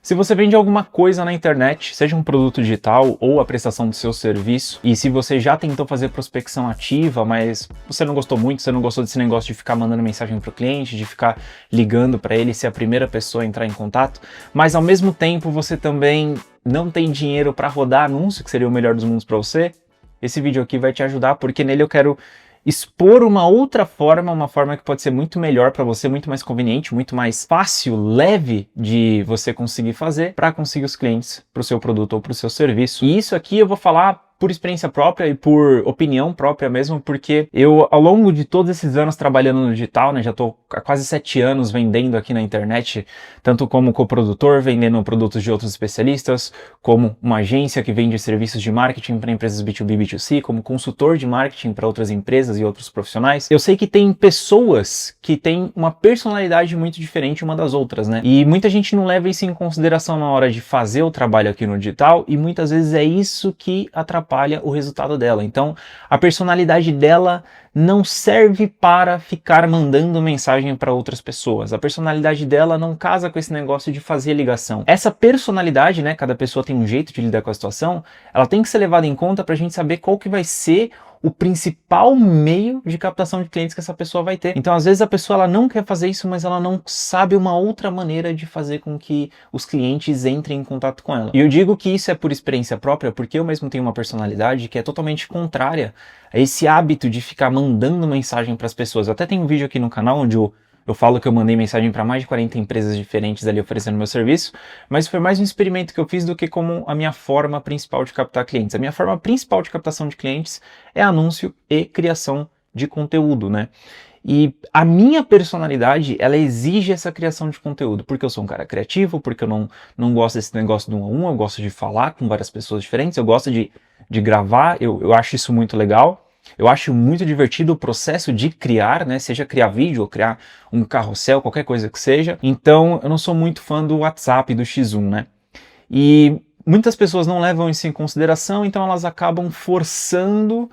Se você vende alguma coisa na internet, seja um produto digital ou a prestação do seu serviço, e se você já tentou fazer prospecção ativa, mas você não gostou muito, você não gostou desse negócio de ficar mandando mensagem para o cliente, de ficar ligando para ele ser a primeira pessoa a entrar em contato, mas ao mesmo tempo você também não tem dinheiro para rodar anúncio, que seria o melhor dos mundos para você, esse vídeo aqui vai te ajudar, porque nele eu quero expor uma outra forma, uma forma que pode ser muito melhor para você, muito mais conveniente, muito mais fácil, leve de você conseguir fazer para conseguir os clientes para o seu produto ou para o seu serviço. E isso aqui eu vou falar por experiência própria e por opinião própria mesmo, porque eu, ao longo de todos esses anos trabalhando no digital, né, já estou há quase 7 anos vendendo aqui na internet, tanto como coprodutor, vendendo produtos de outros especialistas, como uma agência que vende serviços de marketing para empresas B2B e B2C, como consultor de marketing para outras empresas e outros profissionais. Eu sei que tem pessoas que têm uma personalidade muito diferente uma das outras, né? E muita gente não leva isso em consideração na hora de fazer o trabalho aqui no digital, e muitas vezes é isso que atrapalha o resultado dela. Então, a personalidade dela não serve para ficar mandando mensagem para outras pessoas. A personalidade dela não casa com esse negócio de fazer ligação. Essa personalidade, né, cada pessoa tem um jeito de lidar com a situação, ela tem que ser levada em conta para a gente saber qual que vai ser o principal meio de captação de clientes que essa pessoa vai ter. Então, às vezes a pessoa ela não quer fazer isso, mas ela não sabe uma outra maneira de fazer com que os clientes entrem em contato com ela. E eu digo que isso é por experiência própria, porque eu mesmo tenho uma personalidade que é totalmente contrária a esse hábito de ficar mandando mensagem para as pessoas. Eu até tenho um vídeo aqui no canal onde eu falo que eu mandei mensagem para mais de 40 empresas diferentes ali oferecendo meu serviço, mas foi mais um experimento que eu fiz do que como a minha forma principal de captar clientes. A minha forma principal de captação de clientes é anúncio e criação de conteúdo, né? E a minha personalidade, ela exige essa criação de conteúdo, porque eu sou um cara criativo, porque eu não gosto desse negócio de 1 a 1, eu gosto de falar com várias pessoas diferentes, eu gosto de gravar, eu acho isso muito legal. Eu acho muito divertido o processo de criar, né? Seja criar vídeo ou criar um carrossel, qualquer coisa que seja. Então, eu não sou muito fã do WhatsApp, do X1, né? E muitas pessoas não levam isso em consideração, então elas acabam forçando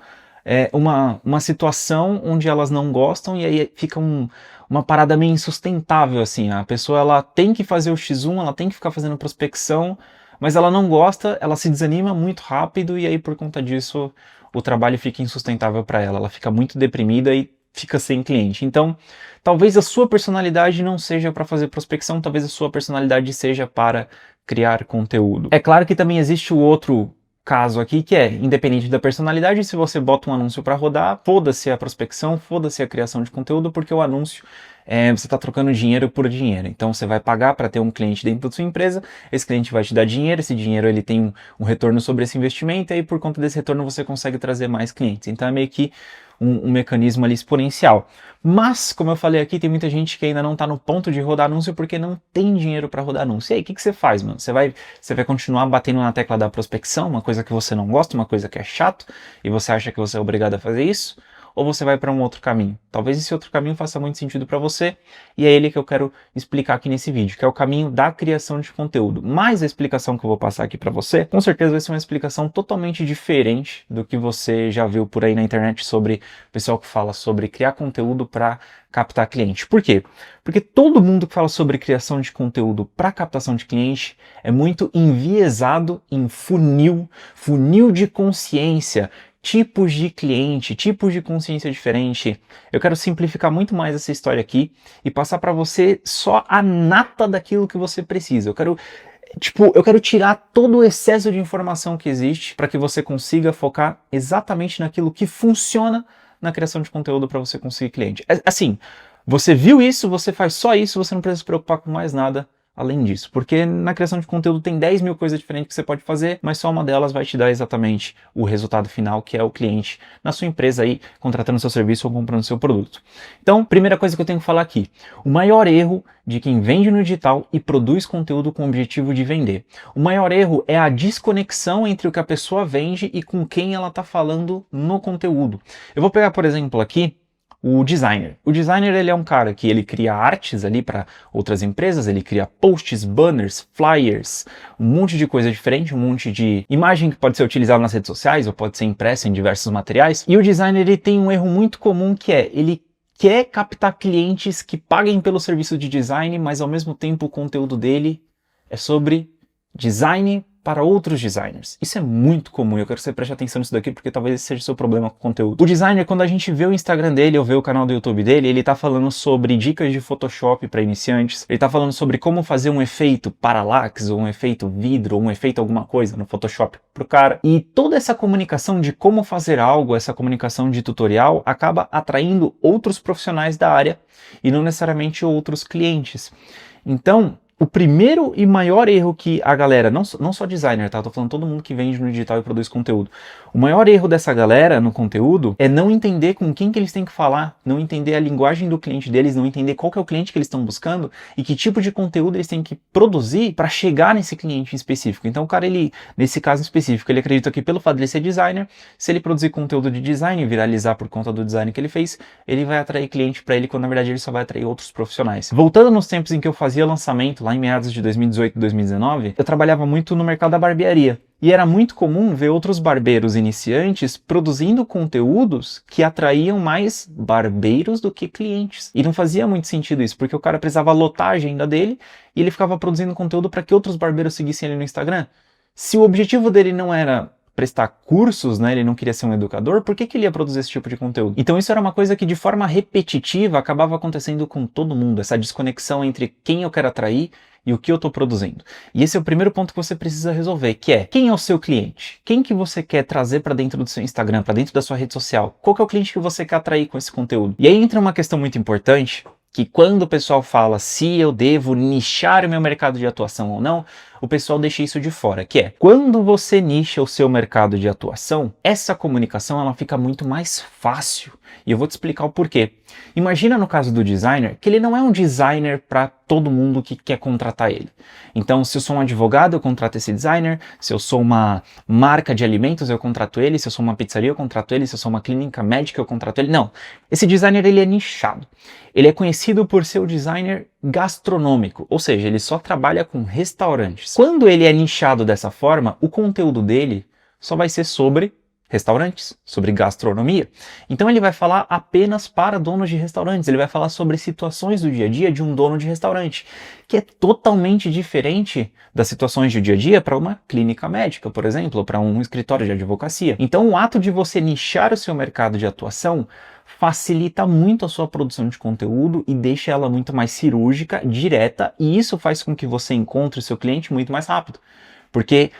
uma situação onde elas não gostam, e aí fica uma parada meio insustentável, assim. A pessoa, ela tem que fazer o X1, ela tem que ficar fazendo prospecção, mas ela não gosta, ela se desanima muito rápido, e aí por conta disso o trabalho fica insustentável para ela, ela fica muito deprimida e fica sem cliente. Então, talvez a sua personalidade não seja para fazer prospecção, talvez a sua personalidade seja para criar conteúdo. É claro que também existe o outro caso aqui, que é, independente da personalidade, se você bota um anúncio para rodar, foda-se a prospecção, foda-se a criação de conteúdo, porque o anúncio você está trocando dinheiro por dinheiro. Então você vai pagar para ter um cliente dentro da sua empresa, esse cliente vai te dar dinheiro, esse dinheiro ele tem um retorno sobre esse investimento, e aí por conta desse retorno você consegue trazer mais clientes. Então é meio que um mecanismo ali exponencial. Mas, como eu falei aqui, tem muita gente que ainda não está no ponto de rodar anúncio porque não tem dinheiro para rodar anúncio. E aí, o que você faz, mano? Você vai continuar batendo na tecla da prospecção, uma coisa que você não gosta, uma coisa que é chato, e você acha que você é obrigado a fazer isso? Ou você vai para um outro caminho? Talvez esse outro caminho faça muito sentido para você, e é ele que eu quero explicar aqui nesse vídeo, que é o caminho da criação de conteúdo. Mas a explicação que eu vou passar aqui para você, com certeza vai ser uma explicação totalmente diferente do que você já viu por aí na internet sobre o pessoal que fala sobre criar conteúdo para captar cliente. Por quê? Porque todo mundo que fala sobre criação de conteúdo para captação de cliente é muito enviesado em funil de consciência, tipos de cliente, tipos de consciência diferente. Eu quero simplificar muito mais essa história aqui e passar para você só a nata daquilo que você precisa. Eu quero tirar todo o excesso de informação que existe para que você consiga focar exatamente naquilo que funciona na criação de conteúdo para você conseguir cliente. Assim, você viu isso, você faz só isso, você não precisa se preocupar com mais nada além disso, porque na criação de conteúdo tem 10 mil coisas diferentes que você pode fazer, mas só uma delas vai te dar exatamente o resultado final, que é o cliente na sua empresa aí, contratando seu serviço ou comprando seu produto. Então, primeira coisa que eu tenho que falar aqui, o maior erro de quem vende no digital e produz conteúdo com o objetivo de vender. O maior erro é a desconexão entre o que a pessoa vende e com quem ela está falando no conteúdo. Eu vou pegar, por exemplo, aqui, o designer. O designer, ele é um cara que ele cria artes ali para outras empresas, ele cria posts, banners, flyers, um monte de coisa diferente, um monte de imagem que pode ser utilizada nas redes sociais ou pode ser impressa em diversos materiais. E o designer, ele tem um erro muito comum, que é ele quer captar clientes que paguem pelo serviço de design, mas ao mesmo tempo o conteúdo dele é sobre design para outros designers. Isso é muito comum, eu quero que você preste atenção nisso daqui, porque talvez esse seja o seu problema com o conteúdo. O designer, quando a gente vê o Instagram dele ou vê o canal do YouTube dele, ele tá falando sobre dicas de Photoshop para iniciantes, ele tá falando sobre como fazer um efeito parallax, ou um efeito vidro, ou um efeito alguma coisa no Photoshop pro cara. E toda essa comunicação de como fazer algo, essa comunicação de tutorial, acaba atraindo outros profissionais da área e não necessariamente outros clientes. Então, o primeiro e maior erro que a galera, não só designer, tá? Tô falando todo mundo que vende no digital e produz conteúdo. O maior erro dessa galera no conteúdo é não entender com quem que eles têm que falar, não entender a linguagem do cliente deles, não entender qual que é o cliente que eles estão buscando e que tipo de conteúdo eles têm que produzir para chegar nesse cliente em específico. Então o cara, ele, nesse caso específico, ele acredita que pelo fato de ele ser designer, se ele produzir conteúdo de design e viralizar por conta do design que ele fez, ele vai atrair cliente para ele, quando na verdade ele só vai atrair outros profissionais. Voltando nos tempos em que eu fazia lançamento, lá em meados de 2018 e 2019, eu trabalhava muito no mercado da barbearia. E era muito comum ver outros barbeiros iniciantes produzindo conteúdos que atraíam mais barbeiros do que clientes. E não fazia muito sentido isso, porque o cara precisava lotar a agenda dele e ele ficava produzindo conteúdo para que outros barbeiros seguissem ele no Instagram. Se o objetivo dele não era prestar cursos, né, ele não queria ser um educador, por que que ele ia produzir esse tipo de conteúdo? Então isso era uma coisa que de forma repetitiva acabava acontecendo com todo mundo, essa desconexão entre quem eu quero atrair e o que eu estou produzindo. E esse é o primeiro ponto que você precisa resolver, que é: quem é o seu cliente? Quem que você quer trazer para dentro do seu Instagram, para dentro da sua rede social? Qual que é o cliente que você quer atrair com esse conteúdo? E aí entra uma questão muito importante, que quando o pessoal fala se eu devo nichar o meu mercado de atuação ou não, o pessoal deixa isso de fora, que é: quando você nicha o seu mercado de atuação, essa comunicação ela fica muito mais fácil. E eu vou te explicar o porquê. Imagina no caso do designer, que ele não é um designer para todo mundo que quer contratar ele. Então, se eu sou um advogado, eu contrato esse designer. Se eu sou uma marca de alimentos, eu contrato ele. Se eu sou uma pizzaria, eu contrato ele. Se eu sou uma clínica médica, eu contrato ele. Não. Esse designer, ele é nichado. Ele é conhecido por ser o designer gastronômico, ou seja, ele só trabalha com restaurantes. Quando ele é nichado dessa forma, o conteúdo dele só vai ser sobre restaurantes, sobre gastronomia. Então ele vai falar apenas para donos de restaurantes, ele vai falar sobre situações do dia a dia de um dono de restaurante, que é totalmente diferente das situações do dia a dia para uma clínica médica, por exemplo, ou para um escritório de advocacia. Então o ato de você nichar o seu mercado de atuação facilita muito a sua produção de conteúdo e deixa ela muito mais cirúrgica, direta, e isso faz com que você encontre o seu cliente muito mais rápido, porque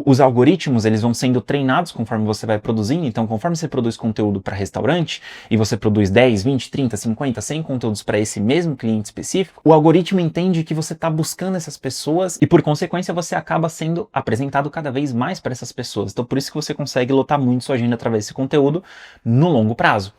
os algoritmos, eles vão sendo treinados conforme você vai produzindo. Então, conforme você produz conteúdo para restaurante e você produz 10, 20, 30, 50, 100 conteúdos para esse mesmo cliente específico, o algoritmo entende que você está buscando essas pessoas e, por consequência, você acaba sendo apresentado cada vez mais para essas pessoas. Então, por isso que você consegue lotar muito sua agenda através desse conteúdo no longo prazo.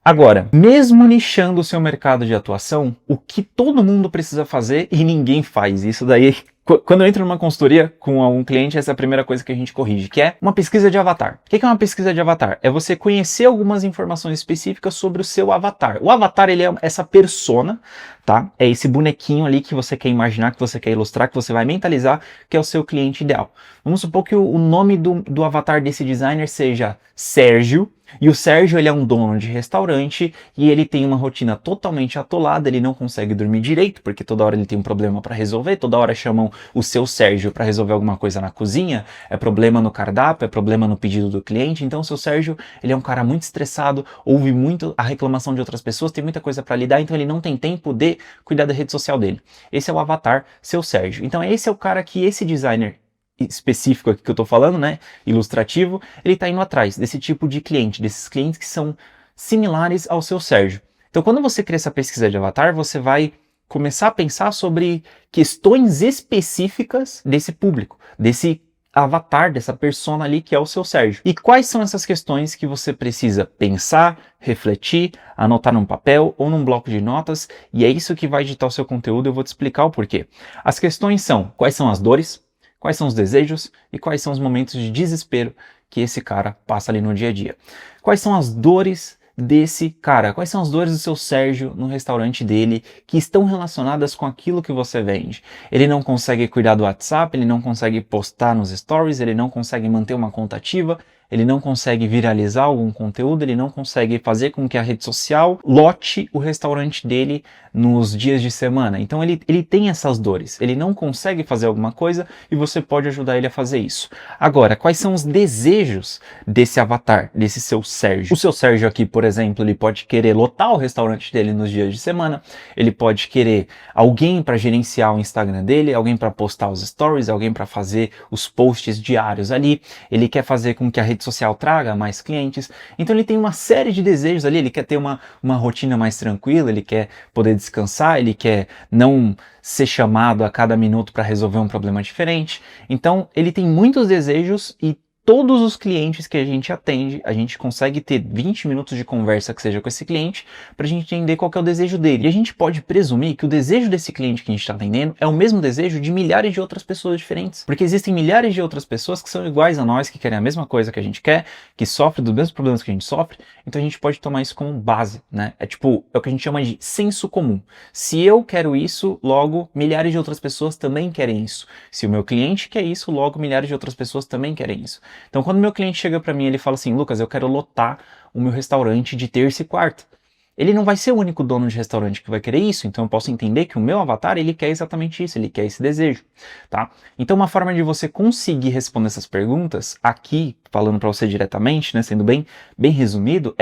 Agora, mesmo nichando o seu mercado de atuação, o que todo mundo precisa fazer e ninguém faz, isso daí, quando eu entro numa consultoria com algum cliente, essa é a primeira coisa que a gente corrige, que é uma pesquisa de avatar. O que é uma pesquisa de avatar? É você conhecer algumas informações específicas sobre o seu avatar. O avatar, ele é essa persona, tá? É esse bonequinho ali que você quer imaginar, que você quer ilustrar, que você vai mentalizar, que é o seu cliente ideal. Vamos supor que o nome do avatar desse designer seja Sérgio, e o Sérgio, ele é um dono de restaurante e ele tem uma rotina totalmente atolada, ele não consegue dormir direito, porque toda hora ele tem um problema para resolver, toda hora chamam o seu Sérgio para resolver alguma coisa na cozinha, é problema no cardápio, é problema no pedido do cliente. Então o seu Sérgio, ele é um cara muito estressado, ouve muito a reclamação de outras pessoas, tem muita coisa para lidar, então ele não tem tempo de cuidar da rede social dele. Esse é o avatar, seu Sérgio. Então esse é o cara que esse designer específico aqui que eu tô falando, né, ilustrativo, ele tá indo atrás desse tipo de cliente, desses clientes que são similares ao seu Sérgio. Então, quando você cria essa pesquisa de avatar, você vai começar a pensar sobre questões específicas desse público, desse avatar, dessa persona ali que é o seu Sérgio. E quais são essas questões que você precisa pensar, refletir, anotar num papel ou num bloco de notas, e é isso que vai ditar o seu conteúdo. Eu vou te explicar o porquê. As questões são: quais são as dores, quais são os desejos e quais são os momentos de desespero que esse cara passa ali no dia a dia. Quais são as dores desse cara? Quais são as dores do seu Sérgio no restaurante dele que estão relacionadas com aquilo que você vende? Ele não consegue cuidar do WhatsApp, ele não consegue postar nos stories, ele não consegue manter uma conta ativa, ele não consegue viralizar algum conteúdo, ele não consegue fazer com que a rede social lote o restaurante dele nos dias de semana. Então ele tem essas dores, ele não consegue fazer alguma coisa e você pode ajudar ele a fazer isso. Agora, quais são os desejos desse avatar, desse seu Sérgio? O seu Sérgio aqui, por exemplo, ele pode querer lotar o restaurante dele nos dias de semana, ele pode querer alguém para gerenciar o Instagram dele, alguém para postar os stories, alguém para fazer os posts diários ali, ele quer fazer com que a rede social traga mais clientes, então ele tem uma série de desejos ali, ele quer ter uma rotina mais tranquila, ele quer poder descansar, ele quer não ser chamado a cada minuto para resolver um problema diferente, então ele tem muitos desejos e todos os clientes que a gente atende, a gente consegue ter 20 minutos de conversa que seja com esse cliente para a gente entender qual que é o desejo dele. E a gente pode presumir que o desejo desse cliente que a gente está atendendo é o mesmo desejo de milhares de outras pessoas diferentes. Porque existem milhares de outras pessoas que são iguais a nós, que querem a mesma coisa que a gente quer, que sofrem dos mesmos problemas que a gente sofre, então a gente pode tomar isso como base, né? É o que a gente chama de senso comum. Se eu quero isso, logo milhares de outras pessoas também querem isso. Se o meu cliente quer isso, logo milhares de outras pessoas também querem isso. Então, quando meu cliente chega para mim, ele fala assim, Lucas, eu quero lotar o meu restaurante de terça e quarta. Ele não vai ser o único dono de restaurante que vai querer isso, então eu posso entender que o meu avatar, ele quer exatamente isso, ele quer esse desejo, tá? Então, uma forma de você conseguir responder essas perguntas, aqui, falando para você diretamente, né, sendo bem resumido,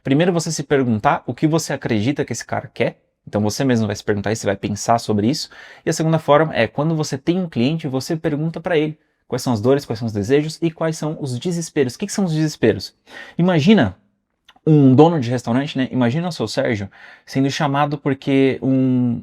primeiro você se perguntar o que você acredita que esse cara quer. Então você mesmo vai se perguntar isso, você vai pensar sobre isso. E a segunda forma é, quando você tem um cliente, você pergunta para ele quais são as dores, quais são os desejos e quais são os desesperos. O que são os desesperos? Imagina um dono de restaurante, né? Imagina o seu Sérgio sendo chamado porque um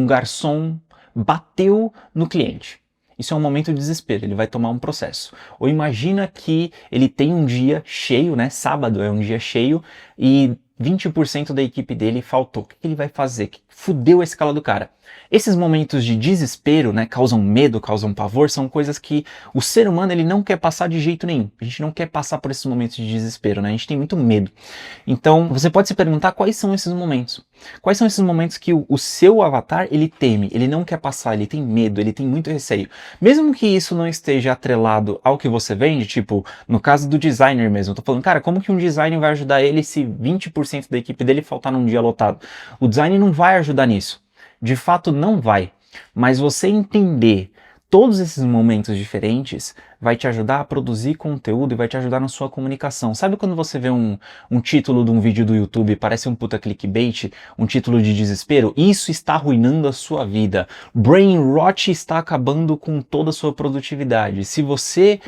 garçom bateu no cliente. Isso é um momento de desespero, ele vai tomar um processo. Ou imagina que ele tem um dia cheio, né? Sábado é um dia cheio e 20% da equipe dele faltou. O que ele vai fazer? Fudeu a escala do cara. Esses momentos de desespero, né, causam medo, causam pavor, são coisas que o ser humano ele não quer passar de jeito nenhum. A gente não quer passar por esses momentos de desespero, né? A gente tem muito medo. Então, você pode se perguntar quais são esses momentos. Quais são esses momentos que o seu avatar, ele teme, ele não quer passar, ele tem medo, ele tem muito receio. Mesmo que isso não esteja atrelado ao que você vende, tipo, no caso do designer mesmo, eu tô falando, cara, como que um designer vai ajudar ele se 20% da equipe dele faltar num dia lotado? O design não vai ajudar nisso. De fato, não vai. Mas você entender todos esses momentos diferentes vai te ajudar a produzir conteúdo e vai te ajudar na sua comunicação. Sabe quando você vê um título de um vídeo do YouTube, parece um puta clickbait, um título de desespero? Isso está arruinando a sua vida. Brain rot está acabando com toda a sua produtividade. Se você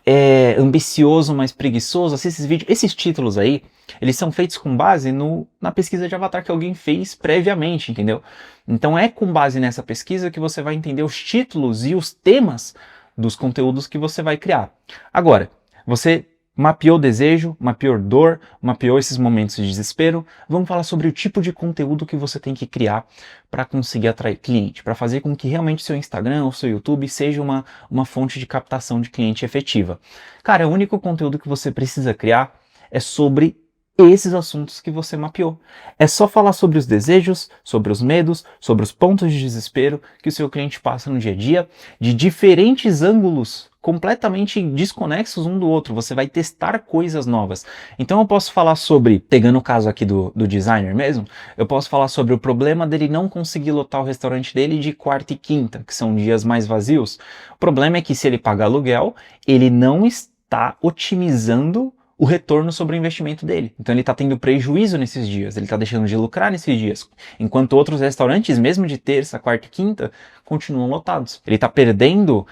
é ambicioso, mas preguiçoso, assiste esses vídeos. Esses títulos aí, eles são feitos com base na pesquisa de avatar que alguém fez previamente, entendeu? Então é com base nessa pesquisa que você vai entender os títulos e os temas dos conteúdos que você vai criar. Agora, você mapeou desejo, mapeou dor, mapeou esses momentos de desespero. Vamos falar sobre o tipo de conteúdo que você tem que criar para conseguir atrair cliente, para fazer com que realmente seu Instagram ou seu YouTube seja uma fonte de captação de cliente efetiva. Cara, o único conteúdo que você precisa criar é sobre esses assuntos que você mapeou. É só falar sobre os desejos, sobre os medos, sobre os pontos de desespero que o seu cliente passa no dia a dia, de diferentes ângulos completamente desconexos um do outro. Você vai testar coisas novas. Então eu posso falar sobre, pegando o caso aqui do designer mesmo, eu posso falar sobre o problema dele não conseguir lotar o restaurante dele de quarta e quinta, que são dias mais vazios. O problema é que se ele paga aluguel, ele não está otimizando o retorno sobre o investimento dele. Então ele está tendo prejuízo nesses dias, ele está deixando de lucrar nesses dias, enquanto outros restaurantes, mesmo de terça, quarta e quinta, continuam lotados. Ele está perdendo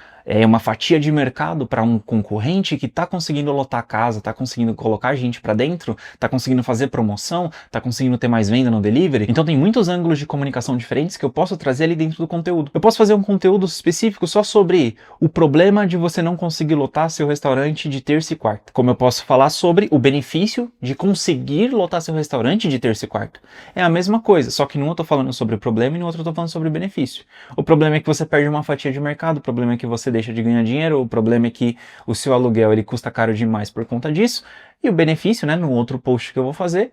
uma fatia de mercado para um concorrente que está conseguindo lotar a casa, está conseguindo colocar gente para dentro, está conseguindo fazer promoção, está conseguindo ter mais venda no delivery. Então tem muitos ângulos de comunicação diferentes que eu posso trazer ali dentro do conteúdo. Eu posso fazer um conteúdo específico só sobre o problema de você não conseguir lotar seu restaurante de terça e quarta. Como eu posso falar sobre o benefício de conseguir lotar seu restaurante de terça e quarta. É a mesma coisa, só que num eu tô falando sobre o problema e no outro eu tô falando sobre o benefício. O problema é que você perde uma fatia de mercado, o problema é que você deixa de ganhar dinheiro, o problema é que o seu aluguel ele custa caro demais por conta disso, e o benefício, né, no outro post que eu vou fazer,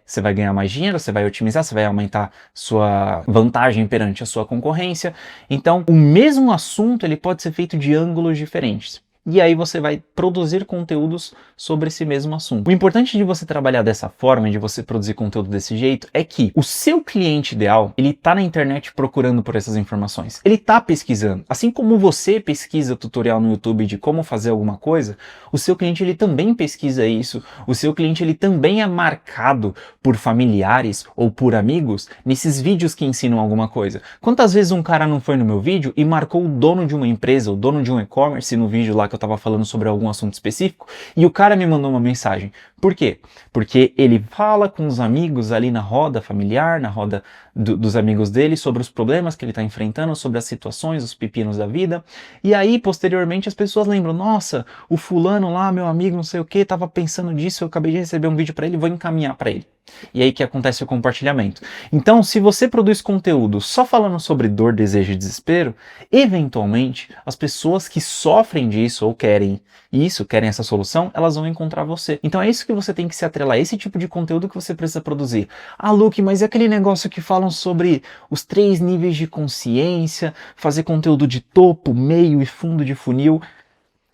você vai ganhar mais dinheiro, você vai otimizar, você vai aumentar sua vantagem perante a sua concorrência. Então, o mesmo assunto ele pode ser feito de ângulos diferentes. e aí você vai produzir conteúdos sobre esse mesmo assunto. O importante de você trabalhar dessa forma, de você produzir conteúdo desse jeito, é que o seu cliente ideal, ele tá na internet procurando por essas informações. Ele tá pesquisando. Assim como você pesquisa tutorial no YouTube de como fazer alguma coisa, o seu cliente ele também pesquisa isso. O seu cliente ele também é marcado por familiares ou por amigos nesses vídeos que ensinam alguma coisa. Quantas vezes um cara não foi no meu vídeo e marcou o dono de uma empresa, o dono de um e-commerce no vídeo lá que eu tava falando sobre algum assunto específico, e o cara me mandou uma mensagem. Por quê? Porque ele fala com os amigos ali na roda familiar, na roda dos amigos dele, sobre os problemas que ele está enfrentando, sobre as situações, os pepinos da vida, e aí, posteriormente, as pessoas lembram, nossa, o fulano lá, meu amigo, não sei o que, estava pensando disso, eu acabei de receber um vídeo para ele, vou encaminhar para ele. E aí que acontece o compartilhamento. Então, se você produz conteúdo só falando sobre dor, desejo e desespero, eventualmente, as pessoas que sofrem disso ou querem isso, querem essa solução, elas vão encontrar você. Então é isso que você tem que se atrelar, esse tipo de conteúdo que você precisa produzir. Ah, Luke, mas é aquele negócio que falam sobre os 3 níveis de consciência, fazer conteúdo de topo, meio e fundo de funil.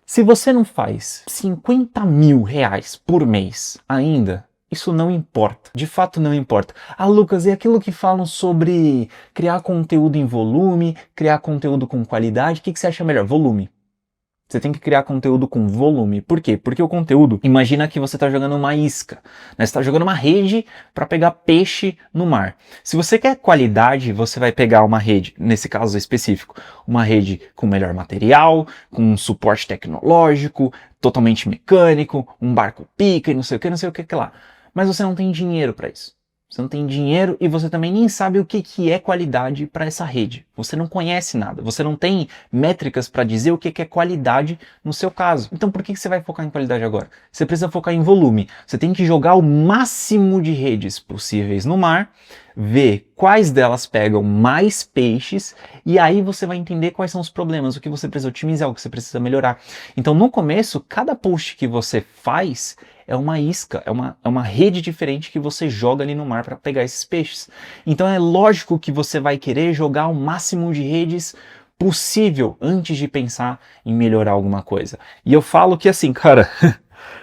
Se você não faz 50 mil reais por mês ainda, isso não importa, de fato não importa. Ah, Lucas, e aquilo que falam sobre criar conteúdo em volume, criar conteúdo com qualidade, o que você acha melhor? Volume. Você tem que criar conteúdo com volume. Por quê? Porque o conteúdo, imagina que você está jogando uma isca, né? Você está jogando uma rede para pegar peixe no mar. Se você quer qualidade, você vai pegar uma rede, nesse caso específico, uma rede com melhor material, com um suporte tecnológico, totalmente mecânico, um barco pica e não sei o que lá. Mas você não tem dinheiro para isso. Você não tem dinheiro e você também nem sabe o que é qualidade para essa rede. Você não conhece nada, você não tem métricas para dizer o que é qualidade no seu caso. Então por que você vai focar em qualidade agora? Você precisa focar em volume. Você tem que jogar o máximo de redes possíveis no mar, ver quais delas pegam mais peixes e aí você vai entender quais são os problemas, o que você precisa otimizar, o que você precisa melhorar. Então no começo, cada post que você faz é uma isca, é uma rede diferente que você joga ali no mar para pegar esses peixes. Então é lógico que você vai querer jogar o máximo de redes possível antes de pensar em melhorar alguma coisa. E eu falo que assim, cara,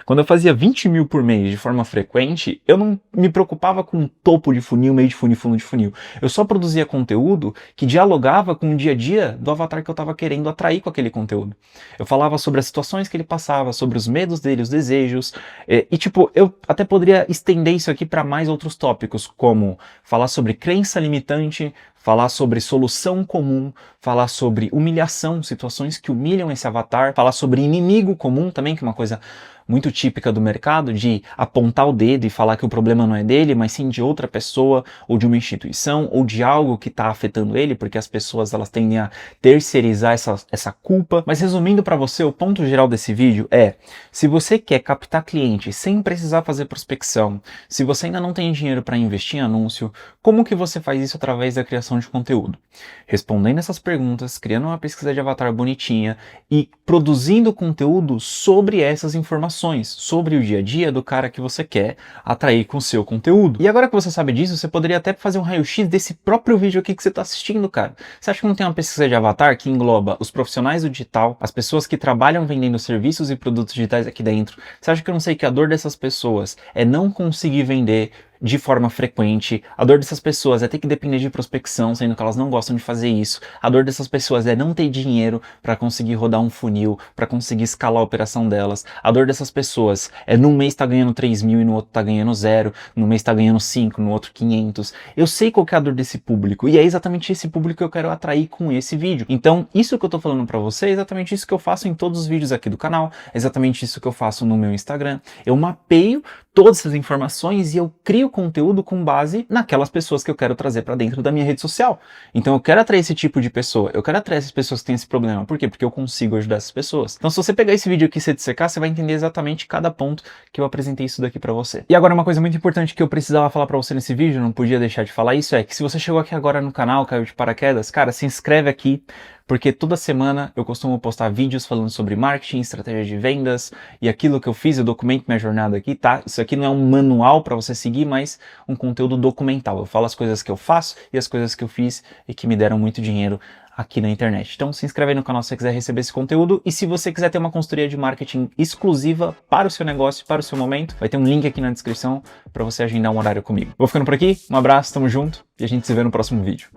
quando eu fazia 20 mil por mês de forma frequente, eu não me preocupava com topo de funil, meio de funil, fundo de funil. Eu só produzia conteúdo que dialogava com o dia a dia do avatar que eu estava querendo atrair com aquele conteúdo. Eu falava sobre as situações que ele passava, sobre os medos dele, os desejos, e tipo, eu até poderia estender isso aqui para mais outros tópicos, como falar sobre crença limitante, falar sobre solução comum, falar sobre humilhação, situações que humilham esse avatar, falar sobre inimigo comum também, que é uma coisa muito típica do mercado, de apontar o dedo e falar que o problema não é dele, mas sim de outra pessoa, ou de uma instituição, ou de algo que está afetando ele, porque as pessoas elas tendem a terceirizar essa culpa. Mas resumindo para você, o ponto geral desse vídeo é, se você quer captar clientes sem precisar fazer prospecção, se você ainda não tem dinheiro para investir em anúncio, como que você faz isso através da criação de conteúdo? Respondendo essas perguntas, criando uma pesquisa de avatar bonitinha e produzindo conteúdo sobre essas informações, sobre o dia a dia do cara que você quer atrair com o seu conteúdo. E agora que você sabe disso, você poderia até fazer um raio-x desse próprio vídeo aqui que você está assistindo, cara. Você acha que não tem uma pesquisa de avatar que engloba os profissionais do digital, as pessoas que trabalham vendendo serviços e produtos digitais aqui dentro? Você acha que eu não sei que a dor dessas pessoas é não conseguir vender de forma frequente? A dor dessas pessoas é ter que depender de prospecção, sendo que elas não gostam de fazer isso. A dor dessas pessoas é não ter dinheiro para conseguir rodar um funil, para conseguir escalar a operação delas. A dor dessas pessoas é num mês tá ganhando 3 mil e no outro tá ganhando 0, no mês tá ganhando 5, no outro 500. Eu sei qual que é a dor desse público e é exatamente esse público que eu quero atrair com esse vídeo. Então, isso que eu tô falando para você é exatamente isso que eu faço em todos os vídeos aqui do canal, é exatamente isso que eu faço no meu Instagram. Eu mapeio todas essas informações e eu crio conteúdo com base naquelas pessoas que eu quero trazer para dentro da minha rede social. Então eu quero atrair esse tipo de pessoa, eu quero atrair essas pessoas que têm esse problema. Por quê? Porque eu consigo ajudar essas pessoas. Então se você pegar esse vídeo aqui e se dissecar, você vai entender exatamente cada ponto que eu apresentei isso daqui para você. E agora uma coisa muito importante que eu precisava falar para você nesse vídeo, não podia deixar de falar isso, é que se você chegou aqui agora no canal, caiu de paraquedas, cara, se inscreve aqui, porque toda semana eu costumo postar vídeos falando sobre marketing, estratégia de vendas e aquilo que eu fiz, eu documento minha jornada aqui, tá? Isso aqui não é um manual para você seguir, mas um conteúdo documental. Eu falo as coisas que eu faço e as coisas que eu fiz e que me deram muito dinheiro aqui na internet. Então se inscreve aí no canal se você quiser receber esse conteúdo, e se você quiser ter uma consultoria de marketing exclusiva para o seu negócio, para o seu momento, vai ter um link aqui na descrição para você agendar um horário comigo. Vou ficando por aqui, um abraço, tamo junto e a gente se vê no próximo vídeo.